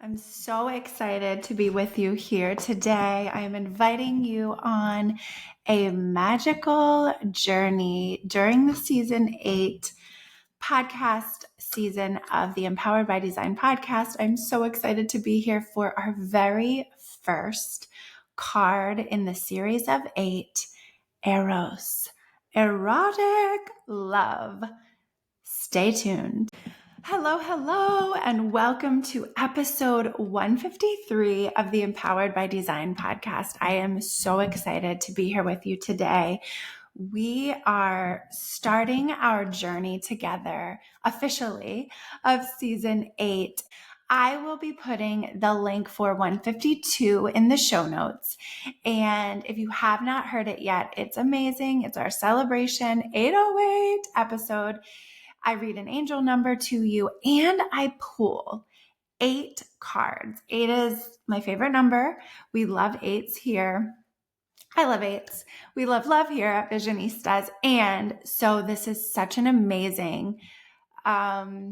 I'm so excited to be with you here today. I am inviting you on a magical journey during the season 8 podcast season of the Empowered by Design podcast. I'm so excited to be here for our very first card in the series of 8, Eros, erotic love. Stay tuned. Hello, and welcome to episode 153 of the Empowered by Design podcast. I am so excited to be here with you today. We are starting our journey together officially of season 8. I will be putting the link for 152 in the show notes. And if you have not heard it yet, it's amazing. It's our celebration 808 episode. I read an angel number to you and I pull 8 cards. 8 is my favorite number. We love 8s here. I love 8s. We love love here at Visionistas. And so this is such an amazing, I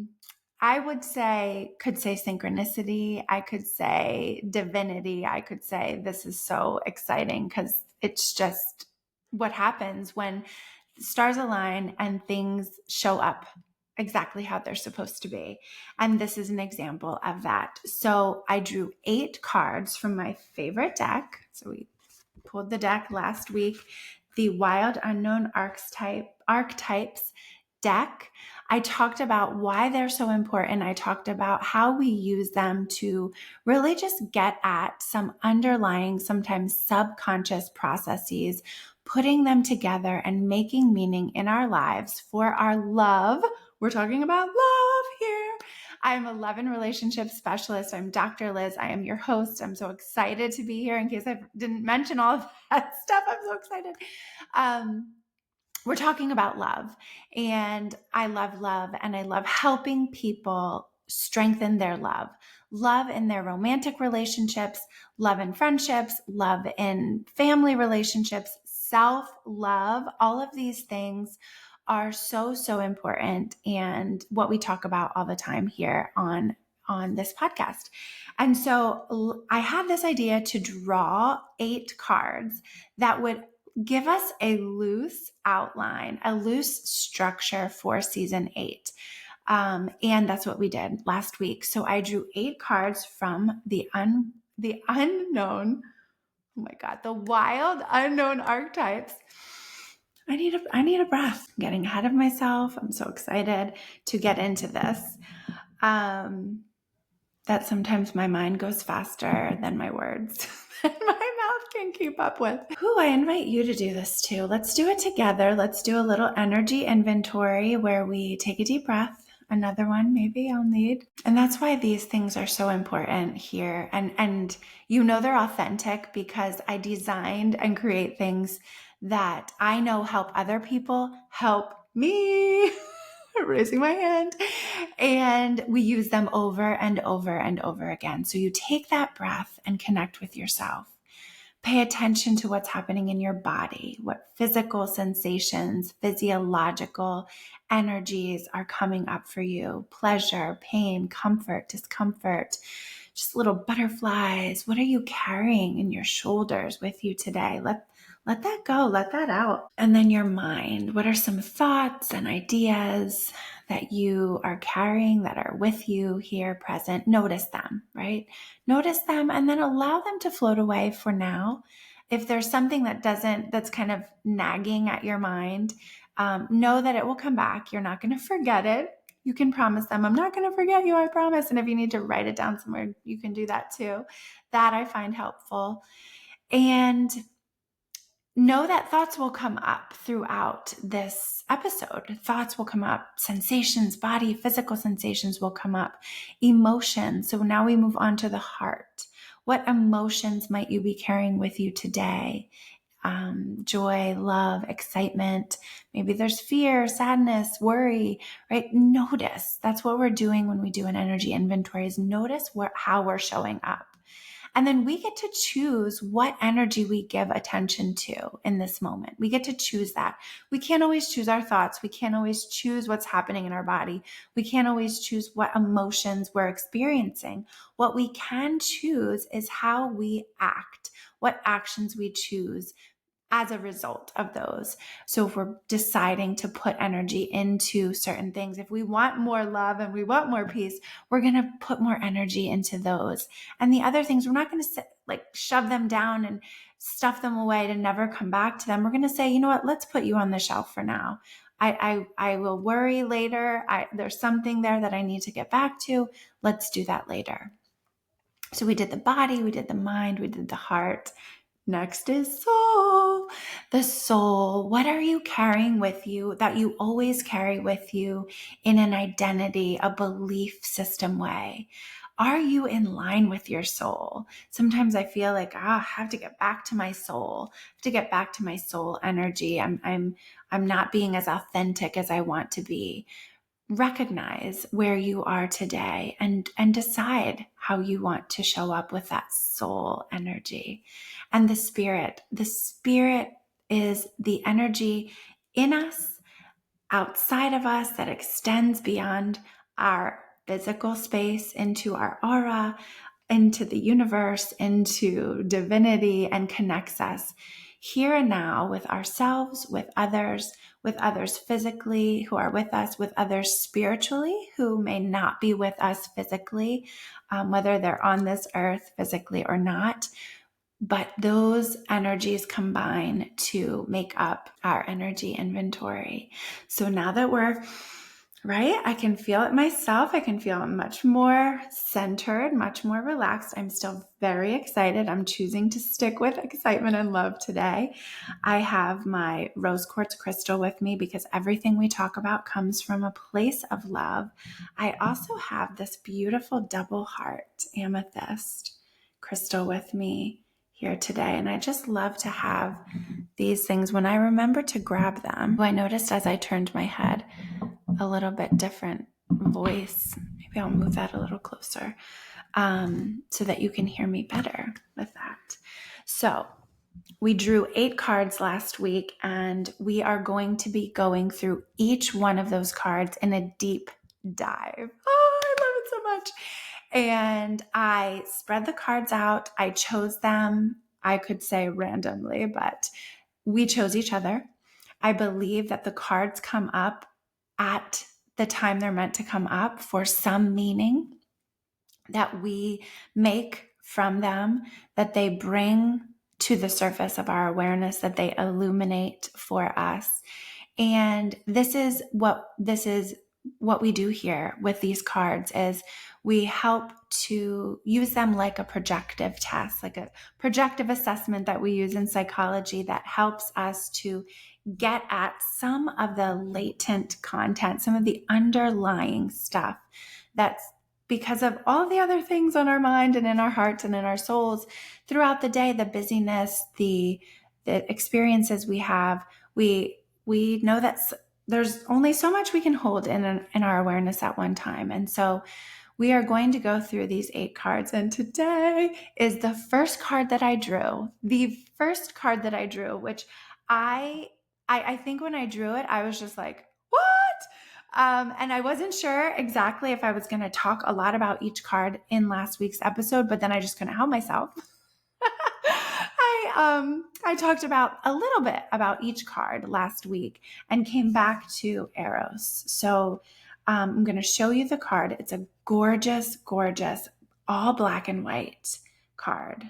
could say synchronicity. I could say divinity. I could say this is so exciting because it's just what happens when stars align and things show up exactly how they're supposed to be. And this is an example of that. So I drew 8 cards from my favorite deck. So we pulled the deck last week, the Wild Unknown Archetypes deck. I talked about why they're so important. I talked about how we use them to really just get at some underlying, sometimes subconscious processes, putting them together and making meaning in our lives for our love. We're talking about love here. I'm a love and relationship specialist. I'm Dr. Liz. I am your host. I'm so excited to be here. In case I didn't mention all of that stuff, I'm so excited. We're talking about love, and I love love, and I love helping people strengthen their love in their romantic relationships, love in friendships, love in family relationships, self-love. All of these things are so important, and what we talk about all the time here on this podcast. And so I had this idea to draw 8 cards that would give us a loose outline, a loose structure for season 8. And that's what we did last week. So I drew 8 cards from the unknown, the Wild Unknown Archetypes. I need a breath. I'm getting ahead of myself. I'm so excited to get into this. That sometimes my mind goes faster than my words. My mouth can keep up with. I invite you to do this too. Let's do it together. Let's do a little energy inventory where we take a deep breath. Another one, maybe I'll need. And that's why these things are so important here. And they're authentic because I designed and create things that I know help other people help me. Raising my hand. And we use them over and over and over again. So you take that breath and connect with yourself. Pay attention to what's happening in your body, what physical sensations, physiological energies are coming up for you. Pleasure, pain, comfort, discomfort, just little butterflies. What are you carrying in your shoulders with you today? Let that go, let that out. And then your mind, what are some thoughts and ideas that you are carrying that are with you here present? Notice them, right? Notice them and then allow them to float away for now. If there's something that's kind of nagging at your mind, know that it will come back. You're not going to forget it. You can promise them, I'm not going to forget you, I promise. And if you need to write it down somewhere, you can do that too. That I find helpful. And know that thoughts will come up throughout this episode. Thoughts will come up, sensations, body, physical sensations will come up, emotions. So now we move on to the heart. What emotions might you be carrying with you today? Joy, love, excitement. Maybe there's fear, sadness, worry, right? Notice. That's what we're doing when we do an energy inventory is notice how we're showing up. And then we get to choose what energy we give attention to in this moment. We get to choose that. We can't always choose our thoughts. We can't always choose what's happening in our body. We can't always choose what emotions we're experiencing. What we can choose is how we act, what actions we choose as a result of those. So if we're deciding to put energy into certain things, if we want more love and we want more peace, we're going to put more energy into those. And the other things, we're not going to shove them down and stuff them away to never come back to them. We're going to say, you know what, let's put you on the shelf for now. I will worry later. There's something there that I need to get back to. Let's do that later. So we did the body, we did the mind, we did the heart. Next is soul. The soul. What are you carrying with you that you always carry with you in an identity, a belief system way? Are you in line with your soul? Sometimes I feel like, I have to get back to my soul. I have to get back to my soul energy. I'm not being as authentic as I want to be. Recognize where you are today and decide how you want to show up with that soul energy. And the spirit is the energy in us, outside of us, that extends beyond our physical space into our aura, into the universe, into divinity, and connects us here and now with ourselves, with others physically who are with us, with others spiritually who may not be with us physically, whether they're on this earth physically or not. But those energies combine to make up our energy inventory. So now that we're right, I can feel it myself. I can feel much more centered, much more relaxed. I'm still very excited. I'm choosing to stick with excitement and love today. I have my rose quartz crystal with me because everything we talk about comes from a place of love. I also have this beautiful double heart amethyst crystal with me here today. And I just love to have these things when I remember to grab them. I noticed as I turned my head, a little bit different voice. Maybe I'll move that a little closer so that you can hear me better with that. So we drew 8 cards last week, and we are going to be going through each one of those cards in a deep dive. Oh, I love it so much. And I spread the cards out. I chose them, I could say randomly, but we chose each other. I believe that the cards come up at the time they're meant to come up for some meaning that we make from them, that they bring to the surface of our awareness, that they illuminate for us. And this is what we do here with these cards is we help to use them like a projective test, like a projective assessment that we use in psychology that helps us to get at some of the latent content, some of the underlying stuff that's because of all the other things on our mind and in our hearts and in our souls throughout the day, the busyness, the experiences we have, we know that there's only so much we can hold in our awareness at one time. And so we are going to go through these 8 cards. And today is the first card that I drew. The first card that I drew, which I think when I drew it, I was just like, what? And I wasn't sure exactly if I was going to talk a lot about each card in last week's episode, but then I just couldn't help myself. I talked about a little bit about each card last week and came back to Eros. So I'm going to show you the card. It's a gorgeous, gorgeous, all black and white card.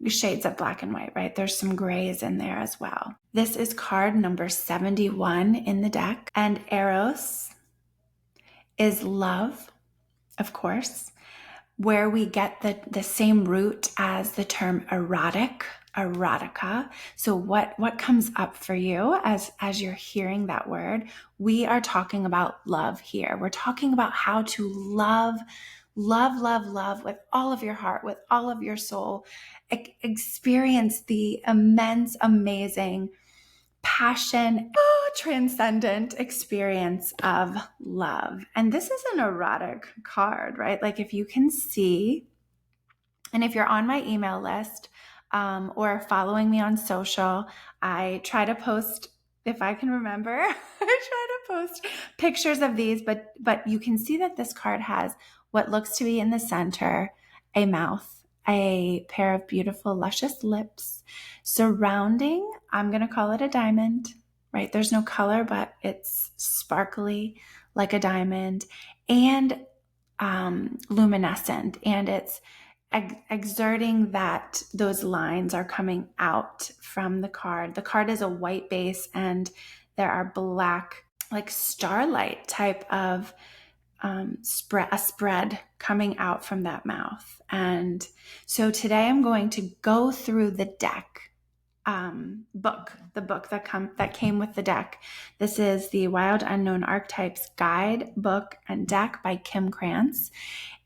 Shades of black and white, right? There's some grays in there as well. This is card number 71 in the deck. And Eros is love, of course, where we get the same root as the term erotic, erotica. So what comes up for you as you're hearing that word? We are talking about love here. We're talking about how to love with all of your heart, with all of your soul. Experience the immense, amazing passion, transcendent experience of love. And this is an erotic card, right? Like if you can see And if you're on my email list or following me on social, I try to post, if I can remember, I try to post pictures of these, but you can see that this card has what looks to be in the center, a mouth, a pair of beautiful, luscious lips, surrounding, I'm going to call it a diamond, right? There's no color, but it's sparkly like a diamond and luminescent, and it's exerting that those lines are coming out from the card. The card is a white base and there are black, like starlight type of spread coming out from that mouth. And so today I'm going to go through the deck book that came with the deck. This is the Wild Unknown Archetypes guide book and deck by Kim Krans.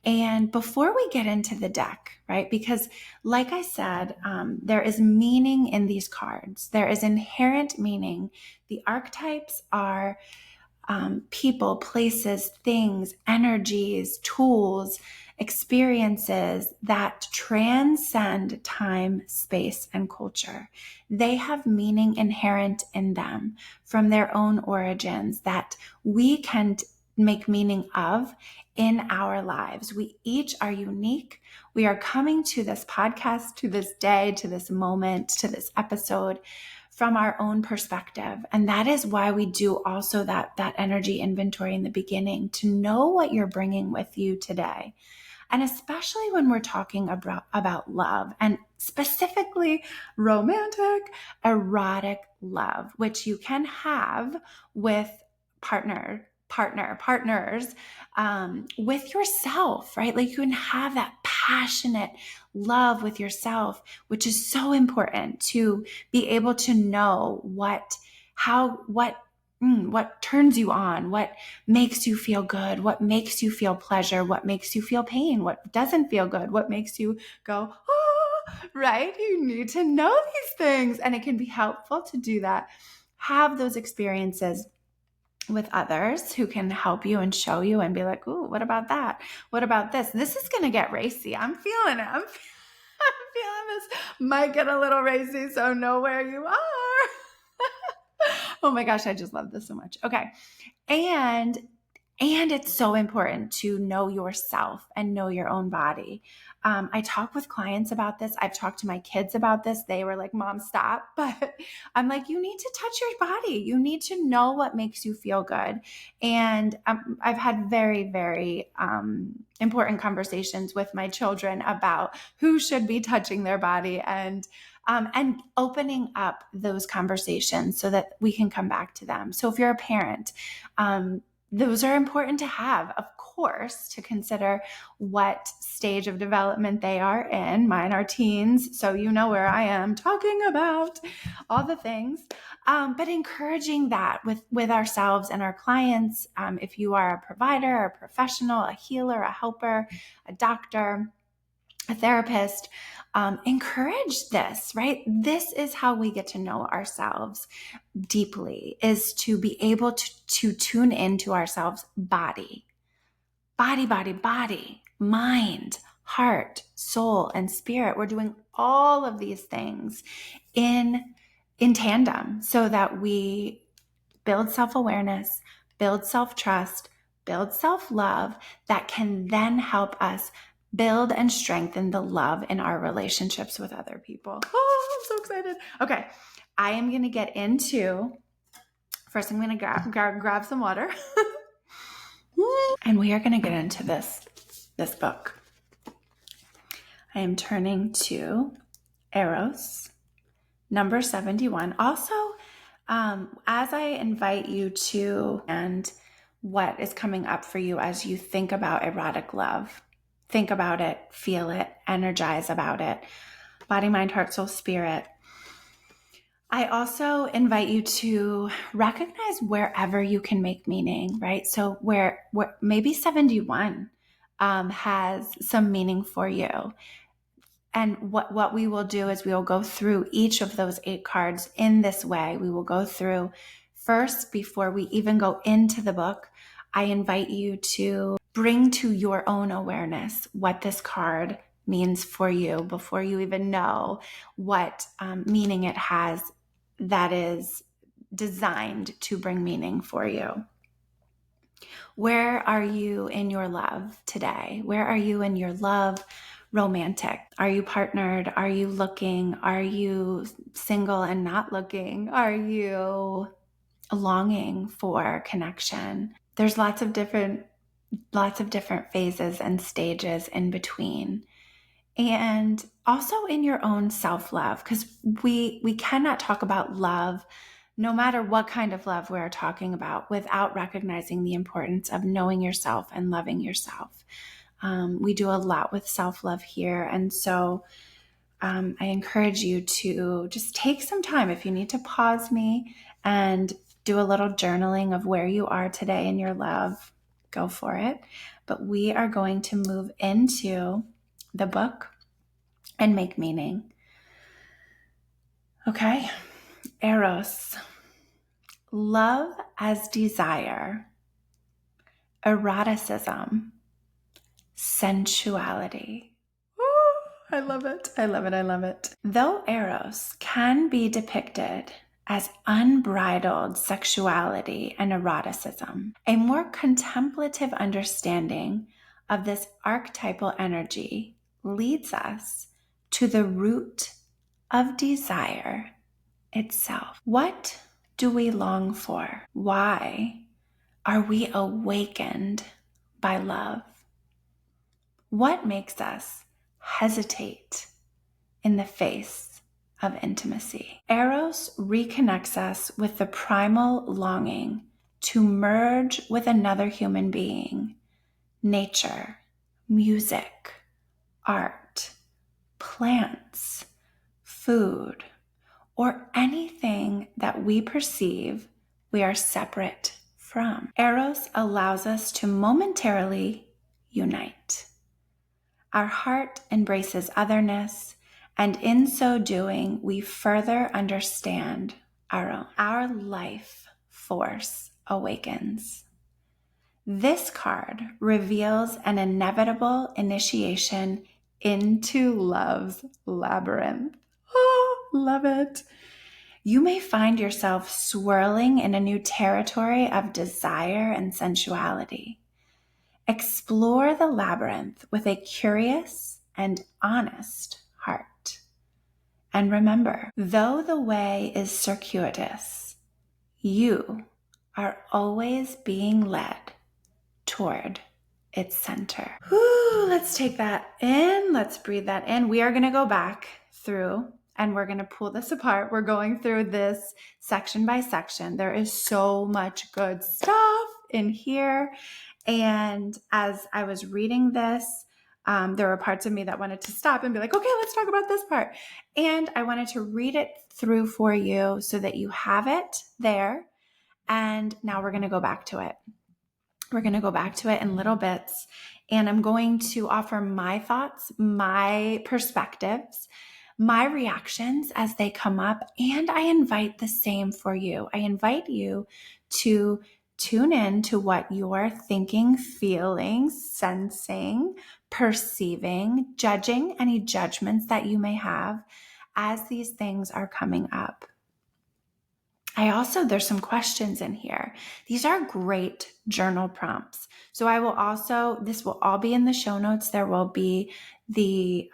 And before we get into the deck, right, because like I said, there is meaning in these cards. There is inherent meaning. The archetypes are people, places, things, energies, tools, experiences that transcend time, space, and culture. They have meaning inherent in them from their own origins that we can make meaning of in our lives. We each are unique. We are coming to this podcast, to this day, to this moment, to this episode from our own perspective. And that is why we do also that energy inventory in the beginning, to know what you're bringing with you today. And especially when we're talking about love, and specifically romantic, erotic love, which you can have with partners, with yourself, right? Like you can have that passionate love with yourself, which is so important to be able to know what turns you on, what makes you feel good, what makes you feel pleasure, what makes you feel pain, what doesn't feel good, what makes you go, oh, right? You need to know these things, and it can be helpful to do that. Have those experiences with others who can help you and show you and be like, ooh, what about that? What about this? This is going to get racy. I'm feeling it. I'm feeling this might get a little racy, so know where you are. Oh my gosh, I just love this so much. Okay. And it's so important to know yourself and know your own body. I talk with clients about this. I've talked to my kids about this. They were like, Mom, stop. But I'm like, you need to touch your body. You need to know what makes you feel good. And I've had very, very important conversations with my children about who should be touching their body and opening up those conversations so that we can come back to them. So if you're a parent, those are important to have, of course, to consider what stage of development they are in. Mine are teens, so you know where I am talking about all the things, but encouraging that with ourselves and our clients. If you are a provider, a professional, a healer, a helper, a doctor, a therapist, encourage this, right? This is how we get to know ourselves deeply, is to be able to tune into ourselves body, mind, heart, soul, and spirit. We're doing all of these things in tandem so that we build self-awareness, build self-trust, build self-love that can then help us build and strengthen the love in our relationships with other people. Oh, I'm so excited. Okay. I am going to get into, first I'm going to grab some water and we are going to get into this book. I am turning to Eros, number 71. Also, as I invite you to, and what is coming up for you as you think about erotic love, think about it, feel it, energize about it, body, mind, heart, soul, spirit. I also invite you to recognize wherever you can make meaning, right? So where maybe 71 has some meaning for you. And what we will do is we will go through each of those 8 cards in this way. We will go through first, before we even go into the book, I invite you to bring to your own awareness what this card means for you before you even know what meaning it has that is designed to bring meaning for you. Where are you in your love today? Where are you in your love romantic? Are you partnered? Are you looking? Are you single and not looking? Are you longing for connection? There's lots of different phases and stages in between. And also in your own self-love, because we cannot talk about love, no matter what kind of love we're talking about, without recognizing the importance of knowing yourself and loving yourself. We do a lot with self-love here. And so I encourage you to just take some time. If you need to pause me and do a little journaling of where you are today in your love, go for it. But we are going to move into the book and make meaning. Okay. Eros. Love as desire. Eroticism. Sensuality. I love it. I love it. I love it. Though Eros can be depicted as unbridled sexuality and eroticism, a more contemplative understanding of this archetypal energy leads us to the root of desire itself. What do we long for? Why are we awakened by love? What makes us hesitate in the face of intimacy? Eros reconnects us with the primal longing to merge with another human being, nature, music, art, plants, food, or anything that we perceive we are separate from. Eros allows us to momentarily unite. Our heart embraces otherness, and in so doing, we further understand our own. Our life force awakens. This card reveals an inevitable initiation into love's labyrinth. Oh, love it. You may find yourself swirling in a new territory of desire and sensuality. Explore the labyrinth with a curious and honest heart. And remember, though the way is circuitous, you are always being led toward its center. Whew, let's take that in. Let's breathe that in. We are going to go back through and we're going to pull this apart. We're going through this section by section. There is so much good stuff in here. And as I was reading this, there were parts of me that wanted to stop and be like, okay, let's talk about this part. And I wanted to read it through for you so that you have it there. And now we're going to go back to it. We're going to go back to it in little bits. And I'm going to offer my thoughts, my perspectives, my reactions as they come up. And I invite the same for you. I invite you to tune in to what you're thinking, feeling, sensing, perceiving, judging any judgments that you may have as these things are coming up. There's some questions in here. These are great journal prompts. So this will all be in the show notes. There will be the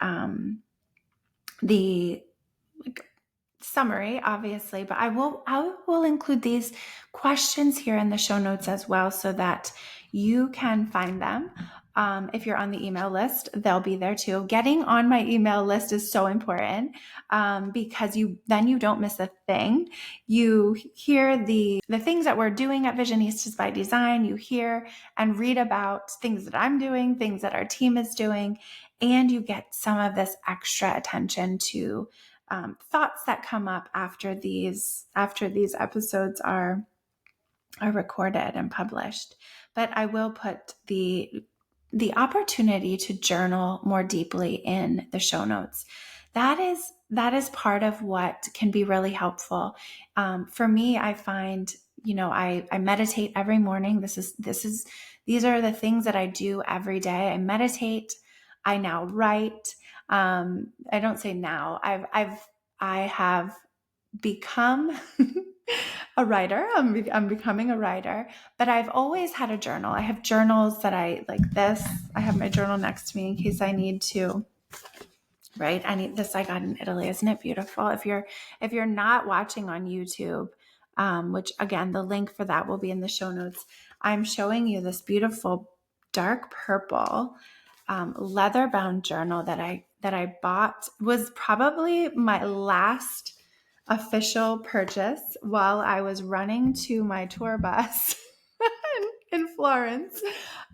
summary, obviously, but I will include these questions here in the show notes as well so that you can find them. If you're on the email list, they'll be there too. Getting on my email list is so important because then you don't miss a thing. You hear the things that we're doing at Visionistas by Design. You hear and read about things that I'm doing, things that our team is doing, and you get some of this extra attention to thoughts that come up after these episodes are recorded and published. But I will put the opportunity to journal more deeply in the show notes. That is part of what can be really helpful. For me, I find, I meditate every morning. These are the things that I do every day. I meditate. I now write. I don't say now. I have become a writer. I'm becoming a writer, but I've always had a journal. I have journals that I like this. I have my journal next to me in case I need to. Right. I need this. I got in Italy. Isn't it beautiful? If you're not watching on YouTube, which again, the link for that will be in the show notes. I'm showing you this beautiful dark purple leather bound journal that I bought. Was probably my last official purchase while I was running to my tour bus in Florence.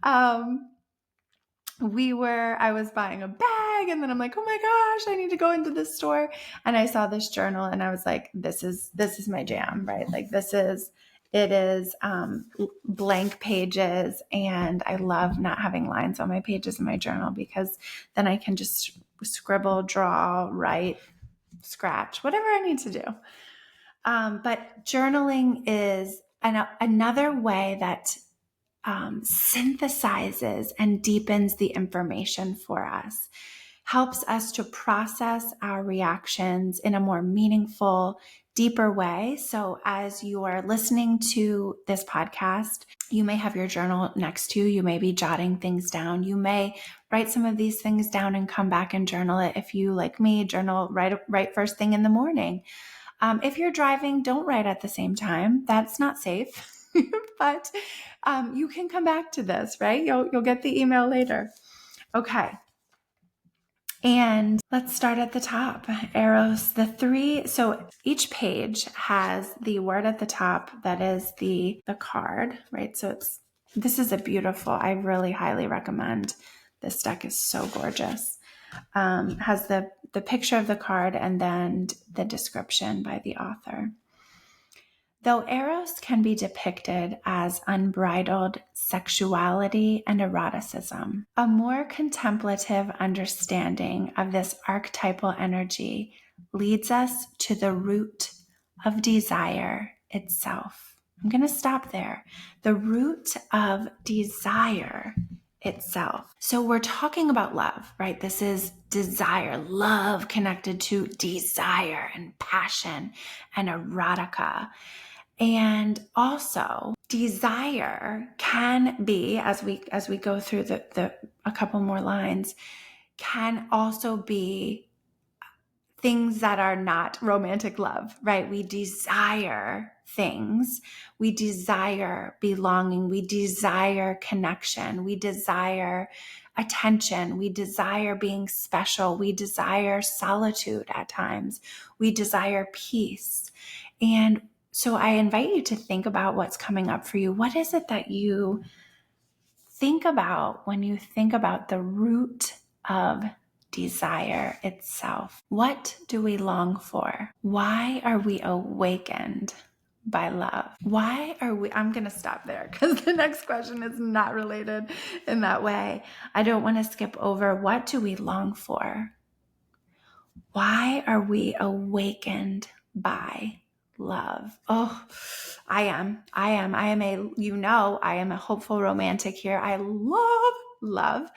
I was buying a bag, and then I'm like, oh my gosh, I need to go into this store. And I saw this journal and I was like, this is my jam, right? Like it is blank pages, and I love not having lines on my pages in my journal because then I can just scribble, draw, write, scratch, whatever I need to do. But journaling is another way that synthesizes and deepens the information for us, helps us to process our reactions in a more meaningful, deeper way. So as you are listening to this podcast, you may have your journal next to you. You may be jotting things down. You may write some of these things down and come back and journal it. If you, like me, journal right first thing in the morning. If you're driving, don't write at the same time. That's not safe. But you can come back to this, right? You'll get the email later. Okay. And let's start at the top. Eros, so each page has the word at the top that is the card, right? So this is I really highly recommend. This deck is so gorgeous. Has the picture of the card and then the description by the author. Though Eros can be depicted as unbridled sexuality and eroticism, a more contemplative understanding of this archetypal energy leads us to the root of desire itself. I'm going to stop there. The root of desire itself. So we're talking about love, right? This is desire, love connected to desire and passion and erotica. And also desire can be, as we go through a couple more lines, can also be things that are not romantic love, right? We desire things. We desire belonging. We desire connection. We desire attention. We desire being special. We desire solitude at times. We desire peace. And so I invite you to think about what's coming up for you. What is it that you think about when you think about the root of desire itself? What do we long for? Why are we awakened by love? I'm going to stop there because the next question is not related in that way. I don't want to skip over. What do we long for? Why are we awakened by love? Oh, I am a hopeful romantic here. I love love.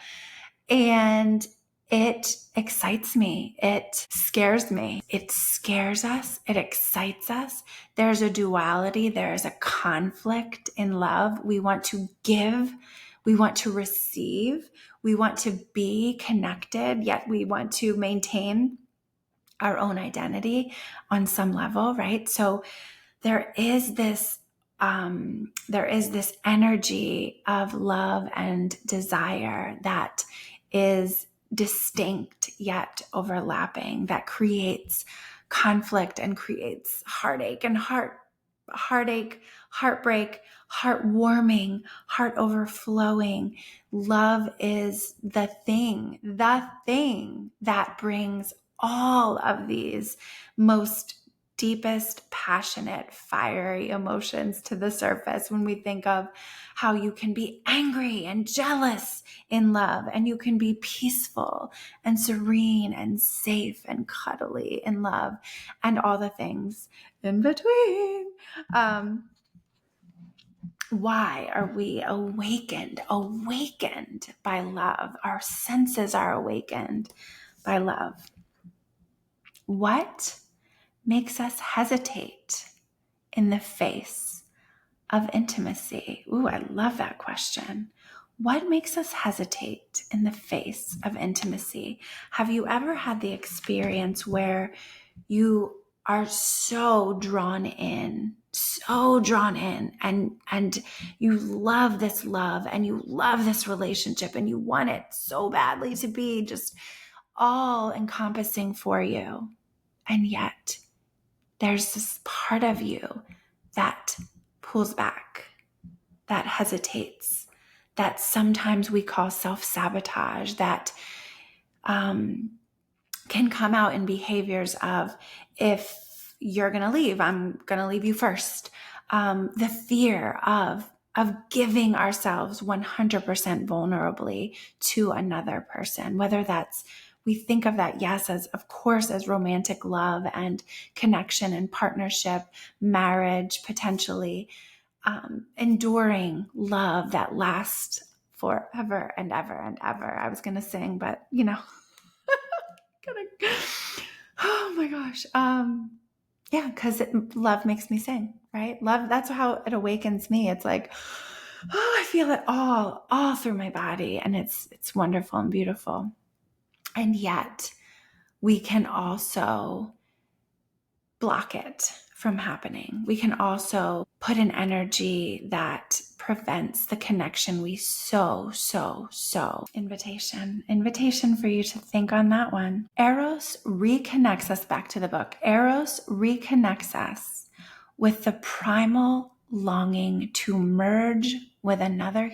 And it excites me. It scares me. It scares us. It excites us. There's a duality. There is a conflict in love. We want to give. We want to receive. We want to be connected, yet we want to maintain our own identity on some level, right? So there is this energy of love and desire that is distinct yet overlapping, that creates conflict and creates heartache and heartbreak, heartwarming, heart overflowing. Love is the thing that brings all of these most deepest, passionate, fiery emotions to the surface when we think of how you can be angry and jealous in love, and you can be peaceful and serene and safe and cuddly in love, and all the things in between. Why are we awakened by love? Our senses are awakened by love. What makes us hesitate in the face of intimacy? Ooh, I love that question. What makes us hesitate in the face of intimacy? Have you ever had the experience where you are so drawn in, and you love this love and you love this relationship and you want it so badly to be just all encompassing for you. And yet there's this part of you that pulls back, that hesitates, that sometimes we call self-sabotage, that can come out in behaviors of, if you're going to leave, I'm going to leave you first. The fear of giving ourselves 100% vulnerably to another person, whether that's, we think of that, yes, as of course, as romantic love and connection and partnership, marriage, potentially, enduring love that lasts forever and ever and ever. I was going to sing, but oh my gosh. Yeah, because love makes me sing, right? Love, that's how it awakens me. It's like, oh, I feel it all through my body, and it's wonderful and beautiful. And yet we can also block it from happening. We can also put an energy that prevents the connection we so invitation for you to think on that one. Eros reconnects us, back to the book. Eros reconnects us with the primal longing to merge with another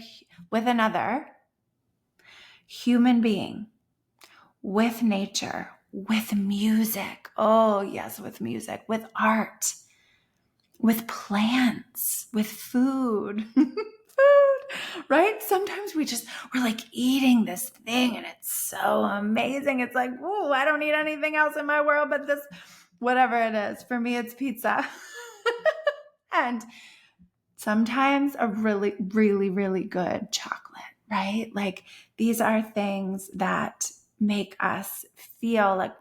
human being, with nature, with music. Oh yes, with music, with art, with plants, with food. Right? Sometimes we're like eating this thing and it's so amazing. It's like, oh, I don't need anything else in my world but this, whatever it is. For me, it's pizza. And sometimes a really, really, really good chocolate, right? Like, these are things that make us feel like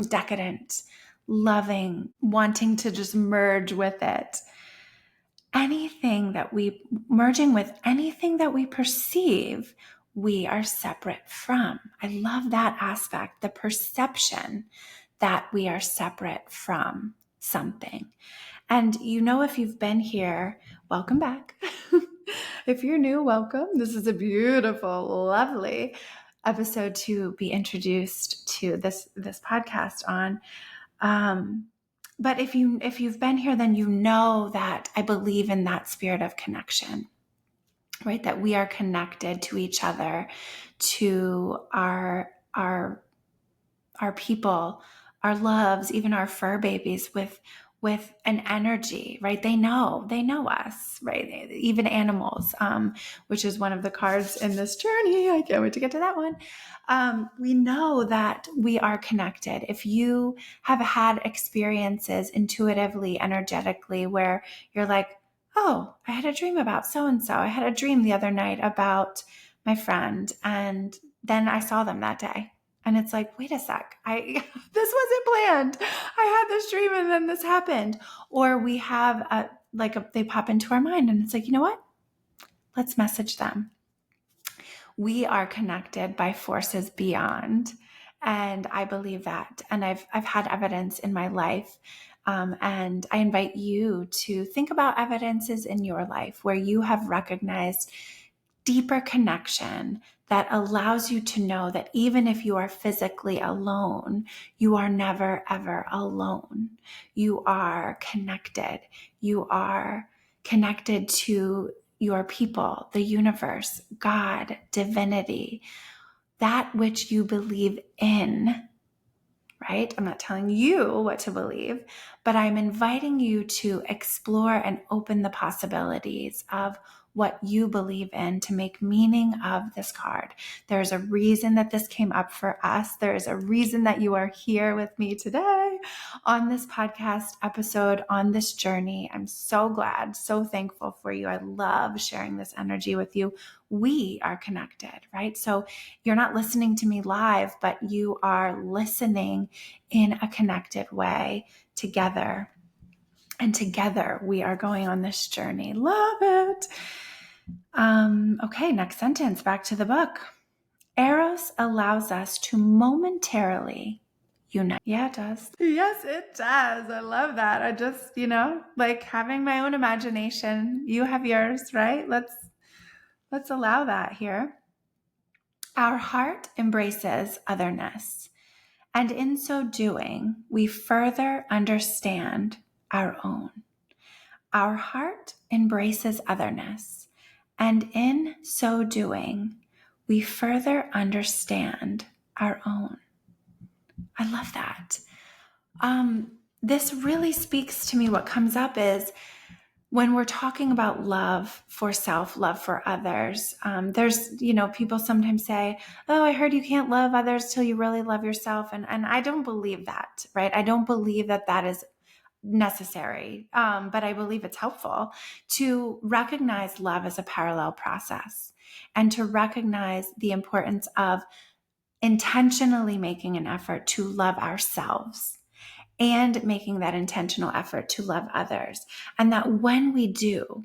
decadent, loving, wanting to just merge with it. Merging with anything that we perceive we are separate from. I love that aspect, the perception that we are separate from something. And if you've been here, welcome back. If you're new, welcome. This is a beautiful, lovely episode to be introduced to this podcast on. But if you've been here, then you know that I believe in that spirit of connection, right? That we are connected to each other, to our people, our loves, even our fur babies, with an energy, right? They know us, right? Even animals, which is one of the cards in this journey. I can't wait to get to that one. We know that we are connected. If you have had experiences intuitively, energetically, where you're like, oh, I had a dream about so-and-so. I had a dream the other night about my friend, and then I saw them that day. And it's like, wait a sec, this wasn't planned. I had this dream and then this happened. Or we have they pop into our mind and it's like, you know what? Let's message them. We are connected by forces beyond. And I believe that. And I've had evidence in my life. And I invite you to think about evidences in your life where you have recognized deeper connection that allows you to know that even if you are physically alone, you are never, ever alone. You are connected. You are connected to your people, the universe, God, divinity, that which you believe in, right? I'm not telling you what to believe, but I'm inviting you to explore and open the possibilities of what you believe in to make meaning of this card. There's a reason that this came up for us. There is a reason that you are here with me today. on this podcast episode, on this journey. I'm so glad, so thankful for you. I love sharing this energy with you. We are connected, right? So you're not listening to me live, but you are listening in a connected way together. And together we are going on this journey. Love it. Okay, next sentence, back to the book. Eros allows us to momentarily unite. Yeah, it does. Yes, it does. I love that. I just, like having my own imagination. You have yours, right? Let's allow that here. Our heart embraces otherness, and in so doing, we further understand our own. Our heart embraces otherness, and in so doing, we further understand our own. I love that. This really speaks to me. What comes up is when we're talking about love for self, love for others, there's, people sometimes say, oh, I heard you can't love others till you really love yourself. And I don't believe that, right? I don't believe that is necessary. But I believe it's helpful to recognize love as a parallel process and to recognize the importance of intentionally making an effort to love ourselves and making that intentional effort to love others. And that when we do,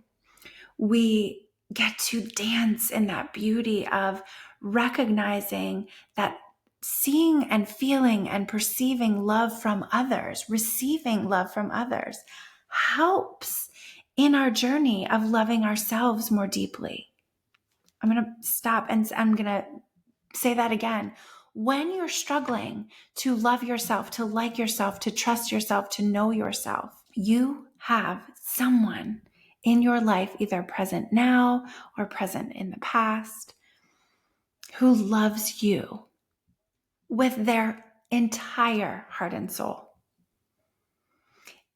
we get to dance in that beauty of recognizing that seeing and feeling and perceiving love from others, receiving love from others, helps in our journey of loving ourselves more deeply. I'm going to stop and I'm going to say that again. When you're struggling to love yourself, to like yourself, to trust yourself, to know yourself, you have someone in your life, either present now or present in the past, who loves you with their entire heart and soul.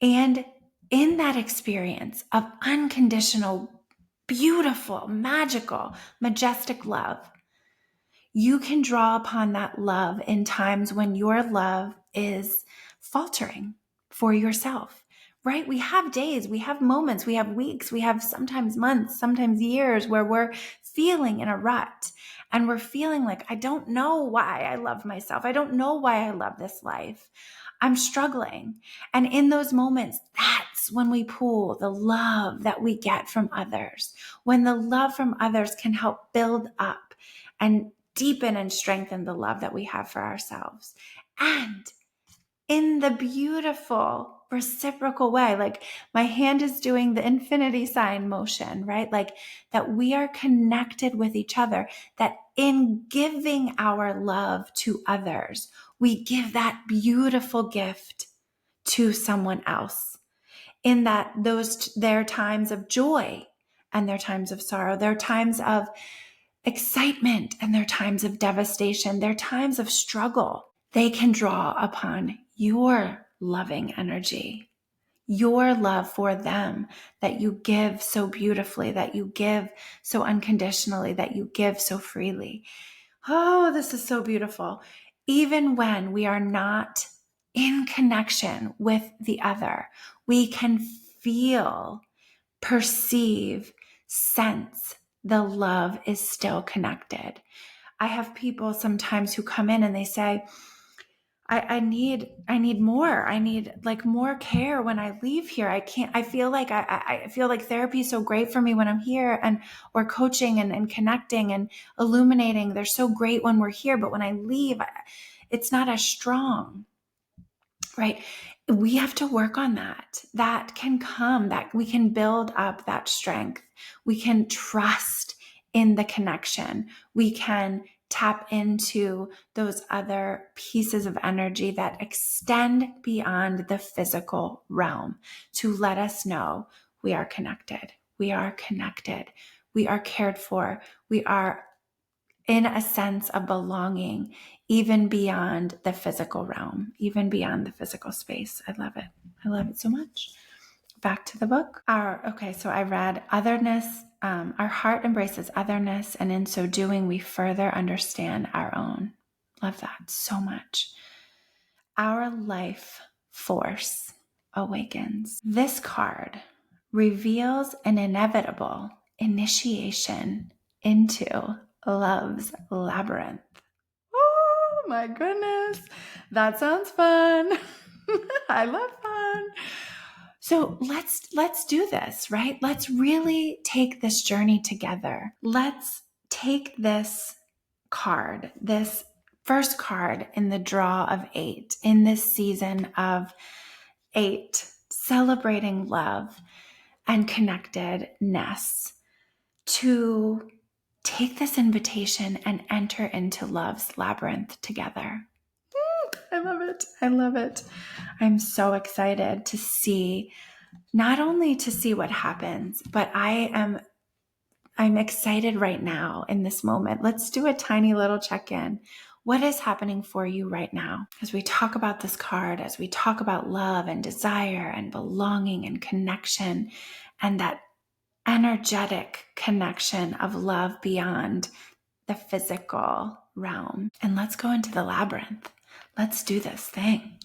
And in that experience of unconditional, beautiful, magical, majestic love, you can draw upon that love in times when your love is faltering for yourself, right? We have days, we have moments, we have weeks, we have sometimes months, sometimes years where we're feeling in a rut and we're feeling like, I don't know why I love myself. I don't know why I love this life. I'm struggling. And in those moments, that's when we pull the love that we get from others, when the love from others can help build up and deepen and strengthen the love that we have for ourselves. And in the beautiful reciprocal way, like my hand is doing the infinity sign motion, right? Like that we are connected with each other, that in giving our love to others, we give that beautiful gift to someone else. In that their times of joy and their times of sorrow, their times of excitement and their times of devastation, their times of struggle, they can draw upon your loving energy, your love for them that you give so beautifully, that you give so unconditionally, that you give so freely. Oh, this is so beautiful. Even when we are not in connection with the other, we can feel, perceive, sense the love is still connected. I have people sometimes who come in and they say, I need more. I need like more care when I leave here. I feel like I feel like therapy is so great for me when I'm here or coaching and connecting and illuminating. They're so great when we're here, but when I leave, it's not as strong. Right? We have to work on that. That can come, that we can build up that strength. We can trust in the connection. We can tap into those other pieces of energy that extend beyond the physical realm to let us know we are connected. We are connected. We are cared for. We are in a sense of belonging, even beyond the physical realm, even beyond the physical space. I love it. I love it so much. Back to the book. So I read otherness. Our heart embraces otherness, and in so doing, we further understand our own. Love that so much. Our life force awakens. This card reveals an inevitable initiation into love's labyrinth. Oh my goodness. That sounds fun. I love fun. So let's do this, right? Let's really take this journey together. Let's take this card, this first card in the draw of 8, in this season of 8, celebrating love and connectedness, to take this invitation and enter into love's labyrinth together. I love it. I love it. I'm so excited to see, not only to see what happens, but I'm excited right now in this moment. Let's do a tiny little check-in. What is happening for you right now? As we talk about this card, as we talk about love and desire and belonging and connection, and that energetic connection of love beyond the physical realm. And let's go into the labyrinth. Let's do this thing.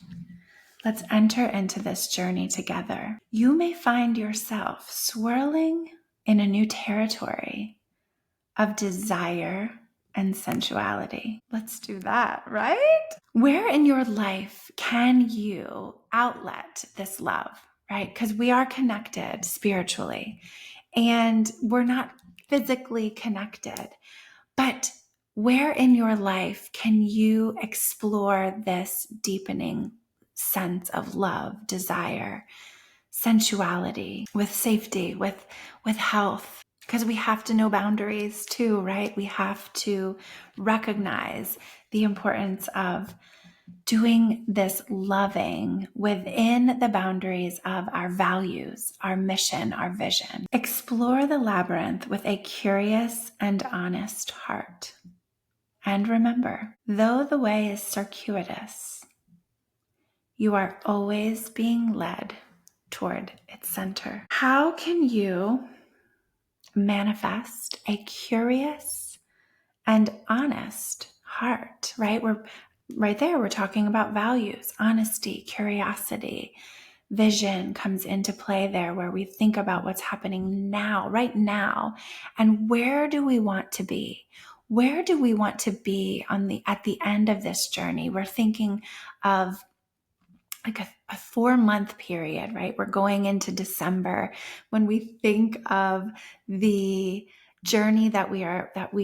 Let's enter into this journey together. You may find yourself swirling in a new territory of desire and sensuality. Let's do that, right? Where in your life can you outlet this love, right? Because we are connected spiritually and we're not physically connected. But where in your life can you explore this deepening sense of love, desire, sensuality, with safety, with health? Because we have to know boundaries too, right? We have to recognize the importance of doing this loving within the boundaries of our values, our mission, our vision. Explore the labyrinth with a curious and honest heart. And remember, though the way is circuitous, you are always being led toward its center. How can you manifest a curious and honest heart, right? We're talking about values, honesty, curiosity, vision comes into play there, where we think about what's happening now, right now, and where do we want to be? Where do we want to be at the end of this journey? We're thinking of like a 4-month period, right? We're going into December. When we think of the journey that we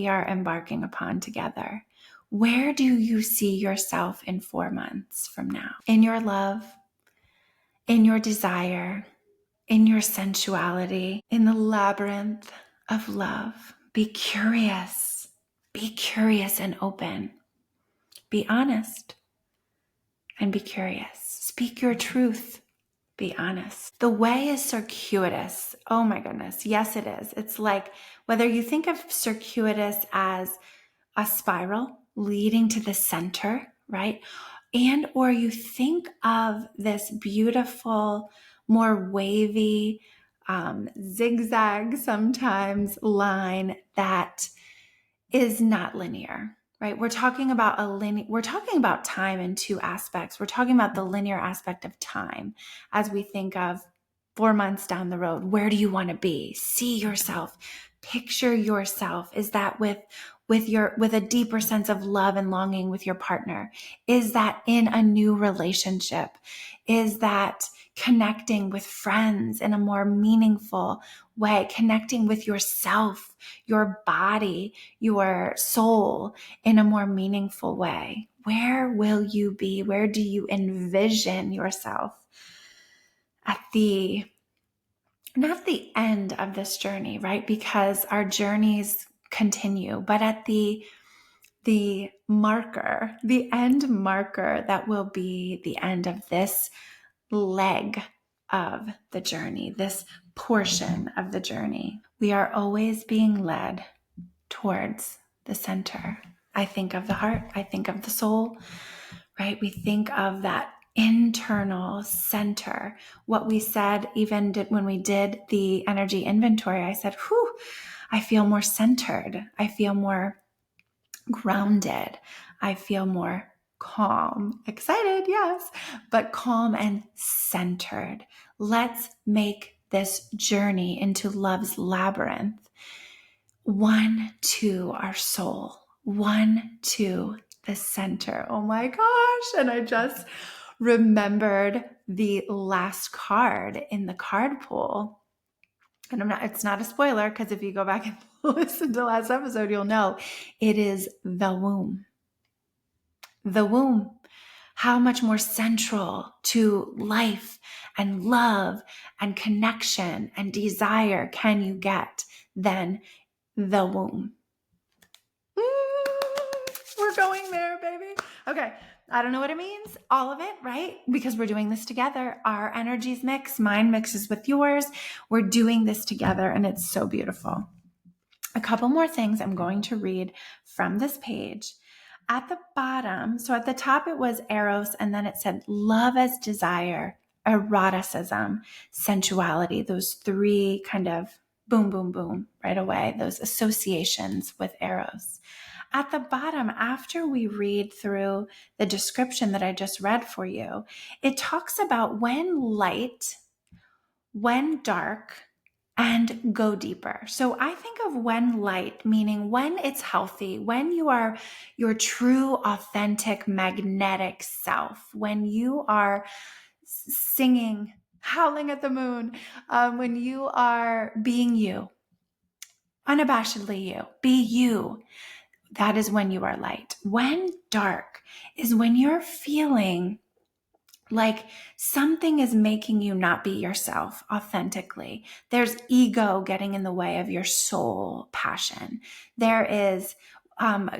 are embarking upon together, where do you see yourself in 4 months from now? In your love, in your desire, in your sensuality, in the labyrinth of love. Be curious and open. Be honest and be curious. Speak your truth. Be honest. The way is circuitous. Oh my goodness. Yes, it is. It's like, whether you think of circuitous as a spiral leading to the center, right? And or you think of this beautiful, more wavy, zigzag sometimes line that is not linear, right? We're talking about time in 2 aspects. We're talking about the linear aspect of time as we think of 4 months down the road. Where do you want to be? See yourself, picture yourself. Is that with a deeper sense of love and longing with your partner? Is that in a new relationship? Is that connecting with friends in a more meaningful way, connecting with yourself, your body, your soul in a more meaningful way? Where will you be? Where do you envision yourself at not the end of this journey, right? Because our journeys continue, but at the marker, the end marker that will be the end of this leg of the journey, this portion of the journey. We are always being led towards the center. I think of the heart, I think of the soul, right? We think of that internal center. What we said, even when we did the energy inventory, I said, I feel more centered. I feel more grounded. I feel more calm, excited, yes, but calm and centered. Let's make this journey into love's labyrinth. One to our soul, one to the center. Oh my gosh. And I just remembered the last card in the card pool. And it's not a spoiler, because if you go back and listen to last episode, you'll know it is the womb. The womb. How much more central to life and love and connection and desire can you get than the womb? We're going there, baby. Okay. I don't know what it means. All of it, right? Because we're doing this together. Our energies mix. Mine mixes with yours. We're doing this together, and it's so beautiful. A couple more things I'm going to read from this page. At the bottom, so at the top it was Eros, and then it said love as desire, eroticism, sensuality. Those three kind of boom, boom, boom right away. Those associations with Eros. At the bottom, after we read through the description that I just read for you, it talks about when light, when dark, and go deeper. So I think of when light, meaning when it's healthy, when you are your true, authentic, magnetic self, when you are singing, howling at the moon, when you are being you, unabashedly you, be you. That is when you are light. When dark is when you're feeling like something is making you not be yourself authentically. There's ego getting in the way of your soul passion. There is,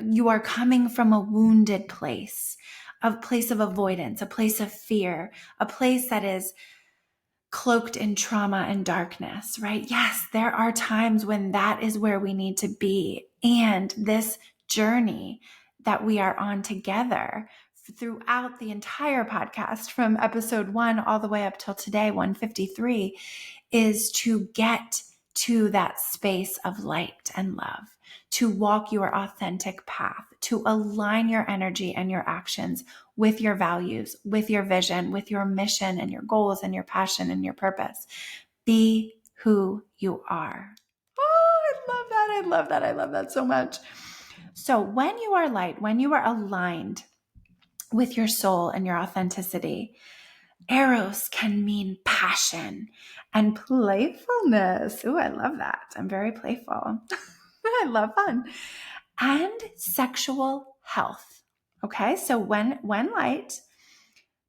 you are coming from a wounded place, a place of avoidance, a place of fear, a place that is cloaked in trauma and darkness, right? Yes, there are times when that is where we need to be. And this journey that we are on together throughout the entire podcast, from episode 1 all the way up till today, 153, is to get to that space of light and love, to walk your authentic path, to align your energy and your actions with your values, with your vision, with your mission and your goals and your passion and your purpose. Be who you are. Oh, I love that. I love that. I love that so much. So when you are light, when you are aligned with your soul and your authenticity, Eros can mean passion and playfulness. Ooh, I love that. I'm very playful. I love fun. And sexual health. Okay, so when light,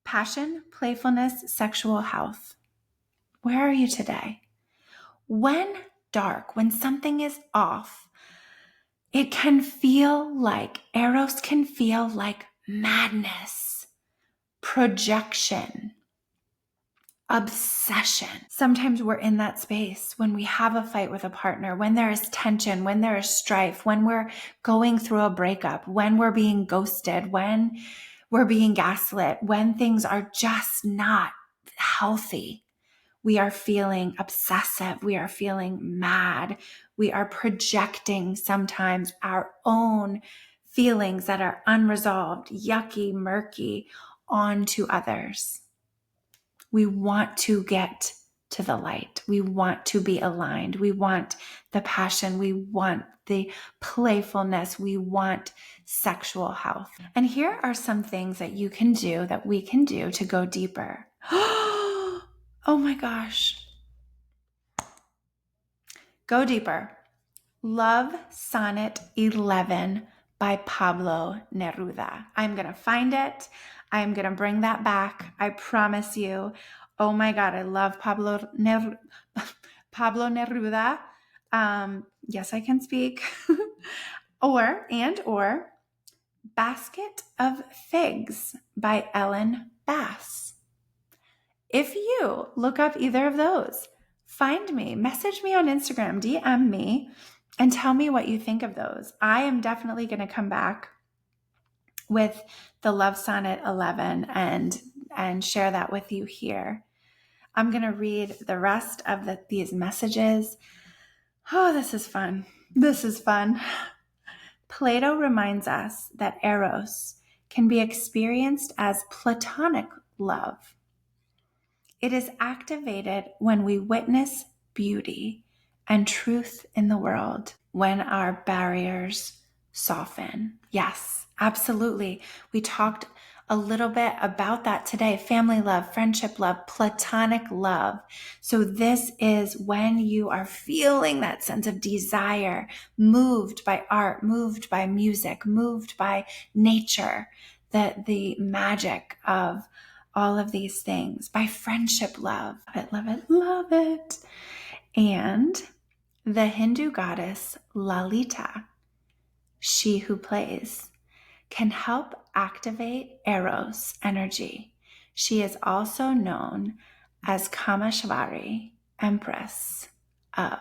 passion, playfulness, sexual health. Where are you today? When dark, when something is off, it can feel like, Eros can feel like madness, projection, obsession. Sometimes we're in that space when we have a fight with a partner, when there is tension, when there is strife, when we're going through a breakup, when we're being ghosted, when we're being gaslit, when things are just not healthy. We are feeling obsessive. We are feeling mad. We are projecting sometimes our own feelings that are unresolved, yucky, murky onto others. We want to get to the light. We want to be aligned. We want the passion. We want the playfulness. We want sexual health. And here are some things that you can do, that we can do to go deeper. Oh my gosh. Go deeper. Love Sonnet 11 by Pablo Neruda. I'm going to find it. I'm going to bring that back. I promise you. Oh my God, I love Pablo Neruda. Yes, I can speak. or Basket of Figs by Ellen Bass. If you look up either of those, find me, message me on Instagram, DM me, and tell me what you think of those. I am definitely going to come back with the Love Sonnet 11 and share that with you here. I'm going to read the rest of these messages. Oh, this is fun. This is fun. Plato reminds us that Eros can be experienced as platonic love. It is activated when we witness beauty and truth in the world, when our barriers soften. Yes, absolutely. We talked a little bit about that today. Family love, friendship love, platonic love. So this is when you are feeling that sense of desire, moved by art, moved by music, moved by nature, the magic of all of these things, by friendship love. Love it, love it. And the Hindu goddess Lalita, she who plays, can help activate Eros energy. She is also known as Kameshvari, Empress of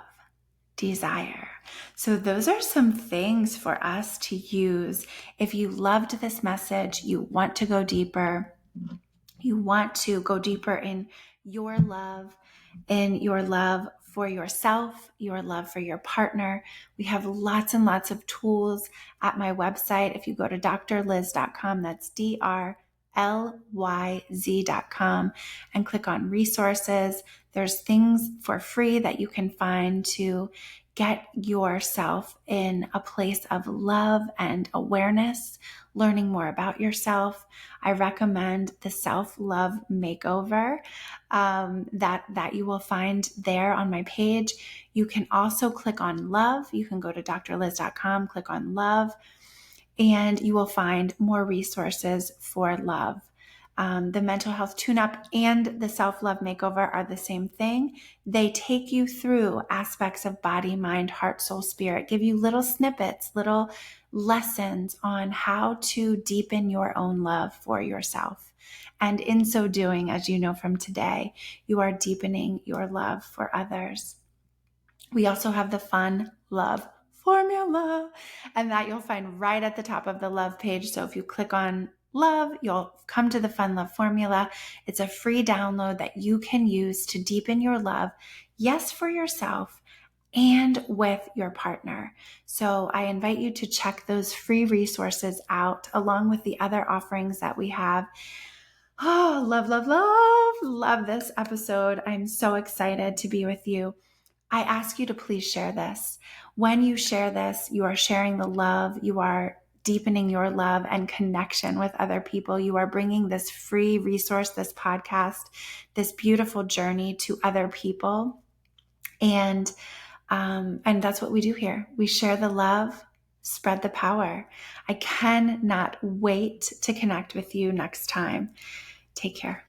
Desire. So those are some things for us to use. If you loved this message, you want to go deeper, you want to go deeper in your love for yourself, your love for your partner. We have lots and lots of tools at my website. If you go to drlyz.com, that's drlyz.com, and click on resources, there's things for free that you can find to get yourself in a place of love and awareness, learning more about yourself. I recommend the self-love makeover that you will find there on my page. You can also click on love. You can go to drlyz.com, click on love, and you will find more resources for love. The mental health tune-up and the self-love makeover are the same thing. They take you through aspects of body, mind, heart, soul, spirit, give you little snippets, little lessons on how to deepen your own love for yourself. And in so doing, as you know from today, you are deepening your love for others. We also have the fun love formula, and that you'll find right at the top of the love page. So if you click on love, you'll come to the fun love formula. It's a free download that you can use to deepen your love, yes, for yourself and with your partner. So I invite you to check those free resources out along with the other offerings that we have. Oh, love this episode. I'm so excited to be with you. I ask you to please share this. When you share this, you are sharing the love, you are deepening your love and connection with other people. You are bringing this free resource, this podcast, this beautiful journey to other people. And that's what we do here. We share the love, spread the power. I cannot wait to connect with you next time. Take care.